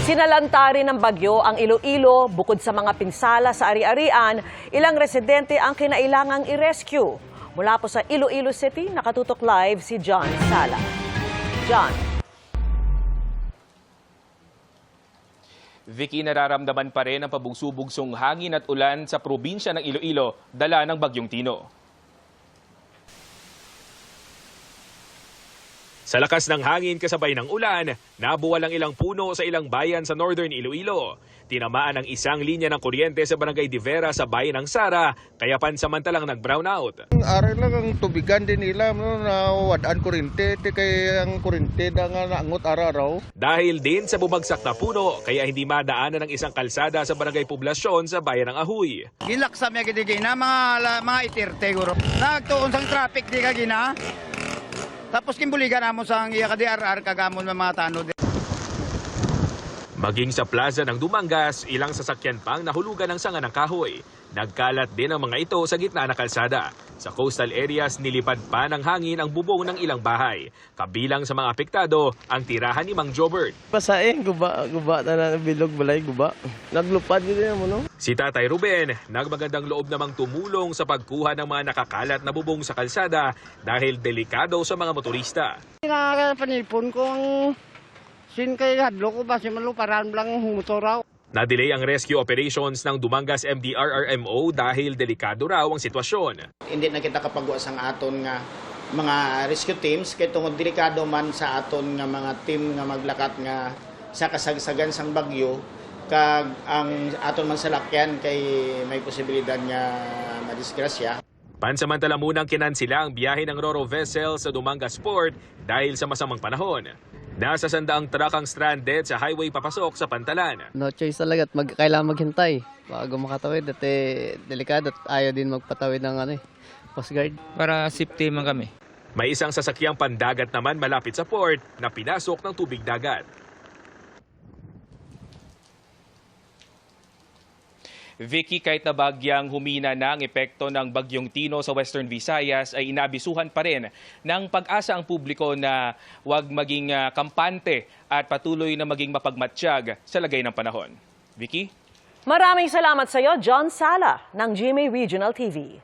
Sinalanta rin ng bagyo ang Iloilo. Bukod sa mga pinsala sa ari-arian, ilang residente ang kinailangang i-rescue. Mula po sa Iloilo City, nakatutok live si John Sala. John. Vicky, nararamdaman pa rin ang pabugso-bugsong hangin at ulan sa probinsya ng Iloilo, dala ng Bagyong Tino. Sa lakas ng hangin kasabay ng ulan, nabuwal ang ilang puno sa ilang bayan sa Northern Iloilo. Tinamaan ang isang linya ng kuryente sa Barangay Divera sa bayan ng Sara, kaya pansamantalang nag-brownout. Aral lang ang tubigan din nila, na wadaan kuryente, kaya ang kuryente na nga naangot araw-araw. Dahil din sa bumagsak na puno, kaya hindi madaanan ng isang kalsada sa Barangay Poblasyon sa bayan ng Ahoy. Gilaksa may gidigina, mga itirte guro. Nagtuon sang traffic di ka gina. Tapos kimbuligan namon sang iya ka DRR kagamon mga tanod. Maging sa plaza ng Dumangas, ilang sasakyan pang nahulugan ng sanga ng kahoy. Nagkalat din ang mga ito sa gitna ng kalsada. Sa coastal areas, nilipad pa ng hangin ang bubong ng ilang bahay. Kabilang sa mga apektado, ang tirahan ni Mang Jobert. Pasaing, guba na bilog, balay, guba. Naglupad yun mo, no? Si Tatay Ruben, nagmagandang loob namang tumulong sa pagkuha ng mga nakakalat na bubong sa kalsada dahil delikado sa mga motorista. Panipon ko ang sin kay hadlo ko basi maluparan lang motor raw. Na-delay ang rescue operations ng Dumangas MDRRMO dahil delikado raw ang sitwasyon. Hindi na kita kapagwas ang aton nga mga rescue teams kay tungod delikado man sa aton nga mga team nga maglakat nga sa kasagsagan sang bagyo kag ang aton man salakyan kay may posibilidad nga madisgrasya. Pansamantala munang kinansila ang biyahe ng Roro vessel sa Dumangas Port dahil sa masamang panahon. Nasa 100 truck ang stranded sa highway papasok sa Pantalan. No choice talaga at kailangan maghintay bago makatawid at delikado at ayaw din magpatawid ng Coast Guard. Para safety man kami. May isang sasakyang pandagat naman malapit sa port na pinasok ng tubig dagat. Vicky, kahit na bagyang humina na ang epekto ng Bagyong Tino sa Western Visayas, ay inabisuhan pa rin ng pag-asa ang publiko na huwag maging kampante at patuloy na maging mapagmatsyag sa lagay ng panahon. Vicky? Maraming salamat sa iyo, John Sala ng GMA Regional TV.